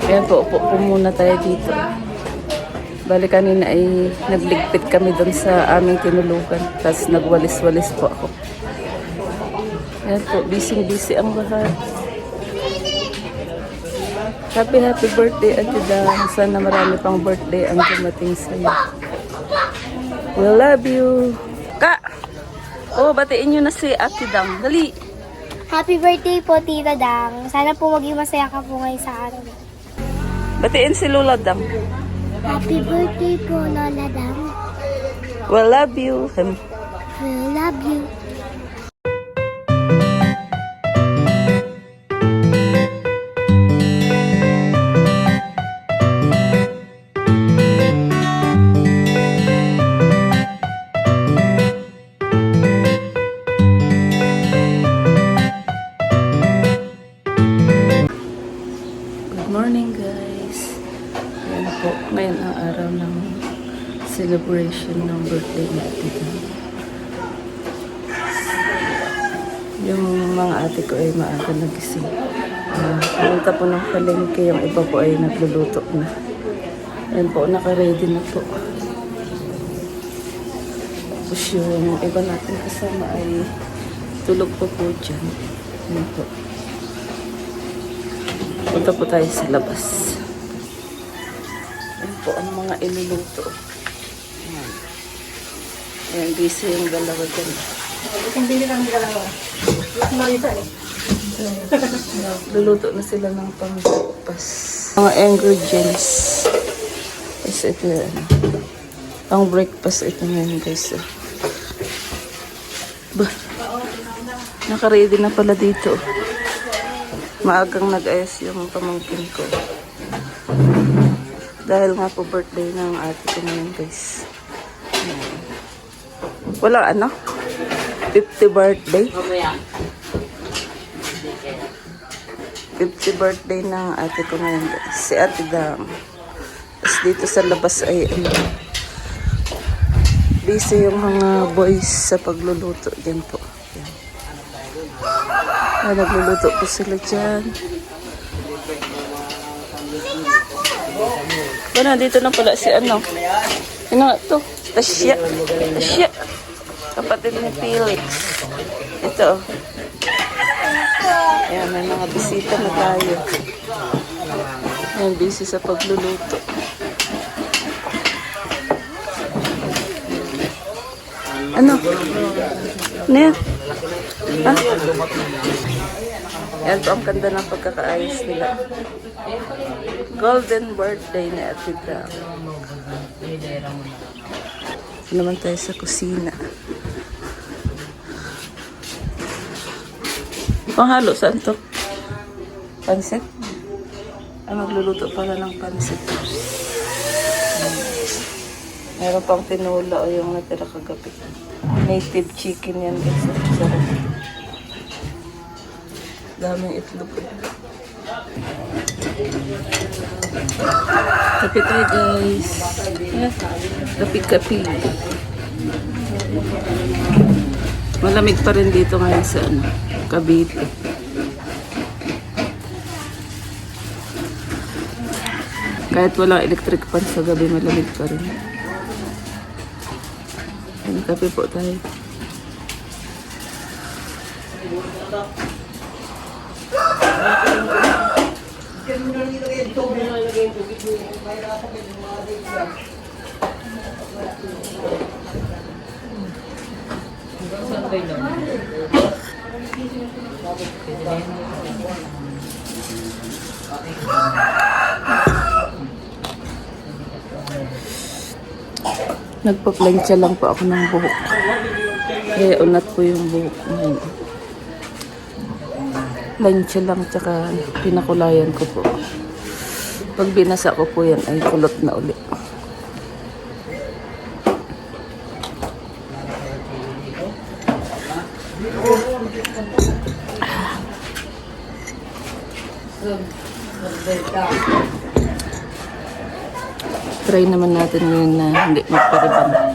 Ayan po, upo po muna tayo dito. Bali kanina ay nagligpit kami doon sa aming tinulugan. Tapos nagwalis-walis po ako. Ayan po, busy-busy ang lahat. Happy birthday, Ate Dang. Sana marami pang birthday ang dumating sa'yo. We love you. Ka! Oh, batiin nyo na si Ate Dang. Dali! Happy birthday po, Tita Dang. Sana po maging masaya ka po ngayon sa araw. Batiin si Lola Dang. Happy birthday po, Lola Dang. We love you. We love you. Good morning, guys. Ayan po, ngayon ang araw ng celebration ng birthday ni Ate Dang. Yung mga ate ko ay maaga nagising. Pumunta po ng palengke, yung iba po ay nagluluto na. Ayan po, naka-ready na po. Tapos yung iba natin kasama ay tulog po dyan. Ayan po. Punta po tayo sa labas. Ayan po ang mga iluluto. Ayan. Ayan, busy yung dalawa dyan. Kung bili lang dalawa. Marita eh. Luluto na sila ng pang-breakfast. Mga ingredients. Is ito yan. Pang-breakfast ito ngayon, guys. Bah, naka-ready na pala dito. Maagang nag-ayos yung pamangkin ko. Dahil nga po birthday ng ate ko ngayon, guys. Walang ano? 50 birthday? 50 birthday ng ate ko ngayon, guys. Si Ate Dang. Tapos dito sa labas ay busy yung mga boys sa pagluluto. Diyan po. Nagluluto po sila dyan. Bueno, dito na pala si ano. Ano nga ito? Tasya. Tasya. Kapatid ni Felix. Ito. Ayan, may mga bisita na tayo. Ayan, busy sa pagluluto. Ano? Ano yan? Ha? Yan po ang ganda ng pagkakaayos nila. Golden birthday ni Ate Dang. Naman tayo sa kusina. Panghalo, saan to? Pansit? Ay, magluluto pala ng pansit. Meron pang tinula o yung natira kagabi. Native chicken yan, guys. Sarap. Daming itlog. Kape tayo, guys. Kape-kape. Malamig pa rin dito ngayon sa Cavite. Kahit walang electric fan sa gabi, malamig pa rin. Kape po tayo. Nagpa-plancha lang po ako ng buhok. Kaya unat po yung buhok ngayon. Plancha lang, tsaka pinakulayan ko po. Pag binasa ko po yan, ay kulot na ulit. Try naman natin ngayon na hindi magpariban.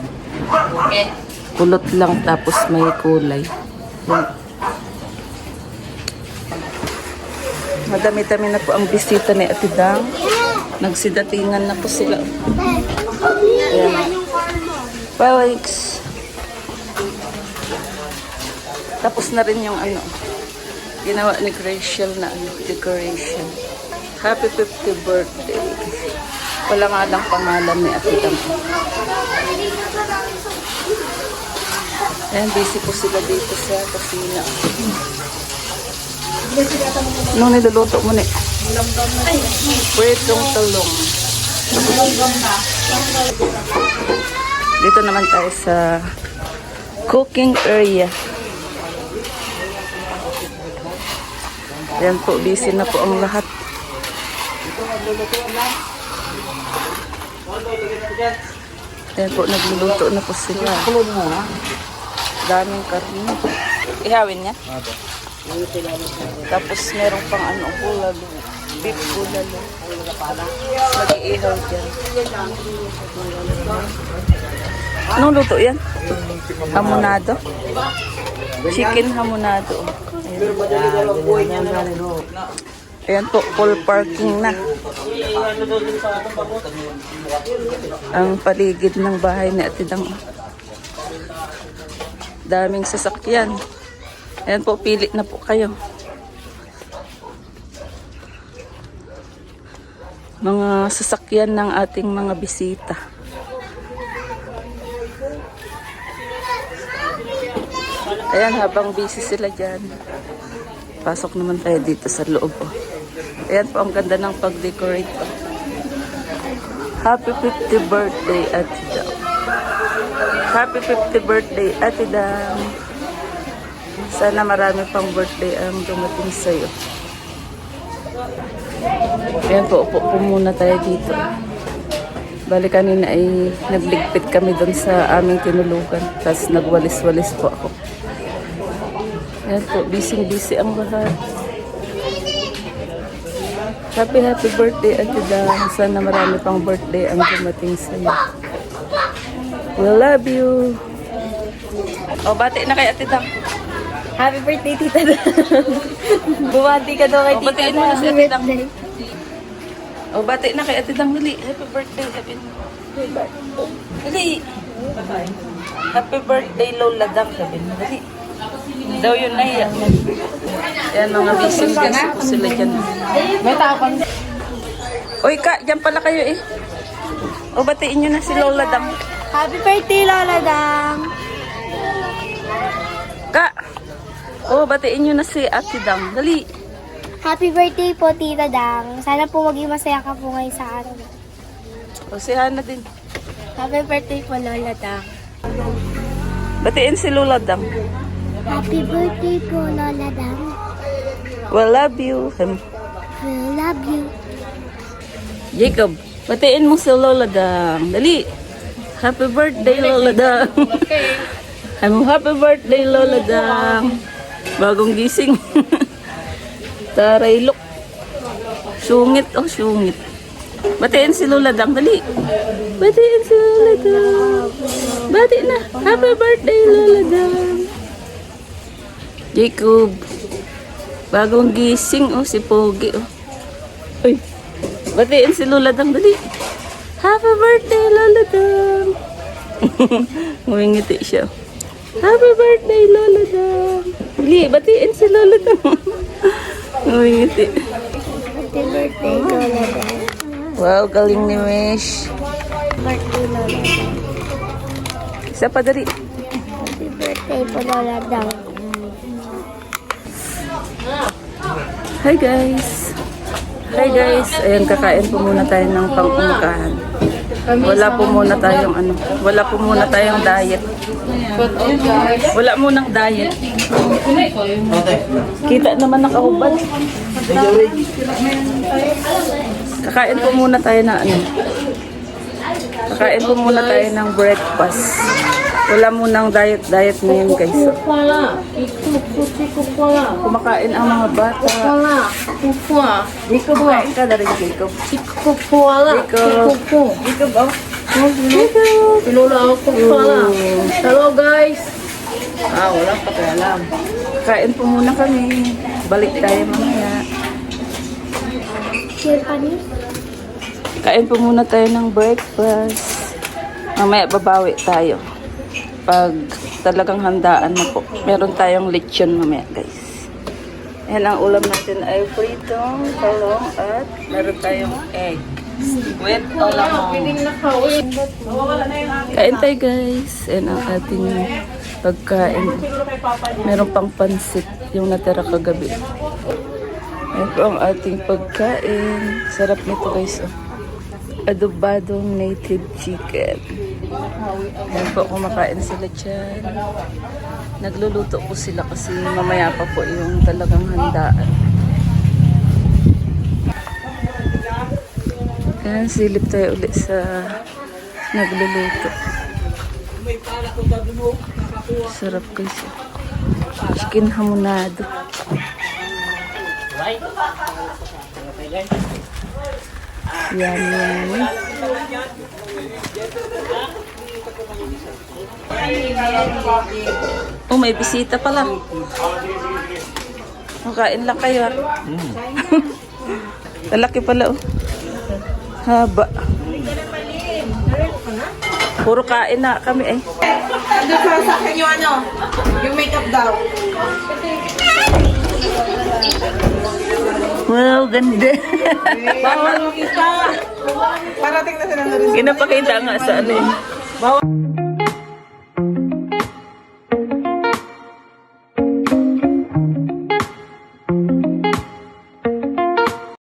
Kulot lang tapos may kulay. Yan. Madami-dami na po ang bisita ni Ate Dang. Nagsidatingan na po sila. Ayan. Bye, tapos na rin yung ginawa ni Graciel na decoration. Happy 50th birthday. Wala nga lang pangalan ni Ate Dang. Ayan, busy po sila dito sa kusina. Anong niluluto mo ni? Pwetong talong. Dito naman tayo sa cooking area. Ayan po, busy na po ang lahat. Ayan po, nagluluto na po sila. Daming karne. Ihawin niya? Tapos meron pang bulalo. Beef bulalo. Mag-iihaw dyan. Anong luto yan? Hamonado? Chicken hamonado. Ayan po, full parking na. Ang paligid ng bahay ni Ate Dang. Daming sasakyan. Ayan po, pili na po kayo. Mga sasakyan ng ating mga bisita. Ayan, habang busy sila dyan, pasok naman tayo dito sa loob. Ayan po, ang ganda ng pag-decorate po. Happy 50th birthday, Ate Dang. Happy 50th birthday, Ate Dang. Sana marami pang birthday ang dumating sa'yo. Ayan po, upo po muna tayo dito. Bali kanina ay nagligpit kami doon sa aming tinulukan. Tapos nagwalis-walis po ako. Ayan po, busy ang lahat. Happy birthday, Ate Dang. Sana marami pang birthday ang dumating sa'yo. We love you. O, bati na kay Ate Dang. Happy birthday, Tita Dang. Bumati ka daw kay Tita Batiin mo na si Ate Dang. O, bati na kay Ate Dang. Dali. Happy birthday. Happy birthday. Dali. Happy birthday, Lola Dang. Sabi mo, dali. Daw yun na yan. Yan, mga busy po sila dyan. May tapang. Uy, Ka, dyan pala kayo eh. O, batiin nyo na si Lola Dang. Happy birthday, Lola Dang. Ka! O, batiin nyo na si Ate Dang. Dali. Happy birthday po, Tita Dang. Sana po maging masaya ka po ngayon sa araw. O, si Hana din. Happy birthday po, Lola Dang. Batiin si Lola Dang. Happy birthday po, Lola Dang. We love you. We love you. Jacob, batiin mo si Lola Dang. Dali. Happy birthday, Lola Dang. Happy birthday, Lola Dang. Bagong gising. Taray, look. Sungit, sungit. Batiin si Lola Dang. Dali. Batiin si Lola Dang. Bati na. Happy birthday, Lola Dang. Jacob. Bagong gising, si Pogi, Uy. Batiin si Lola Dang. Dali. Happy birthday, Lola Dang. Ngumingiti siya. Happy birthday, Lola Dang. Dali, batiin si Lola Dang. Ngumingiti. Happy birthday, Lola Dang. Wow, galing ni Mish. Birthday, Lola Dang. Isa pa dali. Happy birthday po, Lola Dang. Hi guys. Hi guys. Ayan, kakain po muna tayo ng pang-umakahan. Wala po muna tayong diet. Wala munang diet. Kita naman nakahubad. Kakain po muna tayo Kakain po muna tayo ng breakfast. Wala munang diet ngayon guys. Kumakain ang mga bata. Jacob, kain ka na rin, Jacob. Jacob, Hello guys. Walang pakialam. Kain po muna kami. Balik tayo mamaya. Share panis. Kain po muna tayo ng breakfast. Mamaya babawi tayo. Pag talagang handaan na po. Meron tayong lechon mamaya, guys. Yan ang ulam natin ay pritong talong at meron tayong egg. With olamong. Kain tayo, guys. Yan ang ating pagkain. Meron pang pansit yung natira kagabi. Yan po ang ating pagkain. Sarap nito, guys. Oh. Adobadong native chicken. Yan po, kumakain sila dyan. Nagluluto po sila kasi mamaya pa po yung talagang handaan. Yan, silip tayo ulit sa nagluluto. Sarap, guys. Chicken hamonado. Yummy. Oh, may bisita pala. Makain lang kayo. Lalaki pala, oh. Haba. Puro kain na kami, eh. Ando para sa akin yung ano, yung makeup daw. Wow, ganda. Bawal makita. Parating na sila na rin. Kinapakita nga sa ano, eh. Bawal.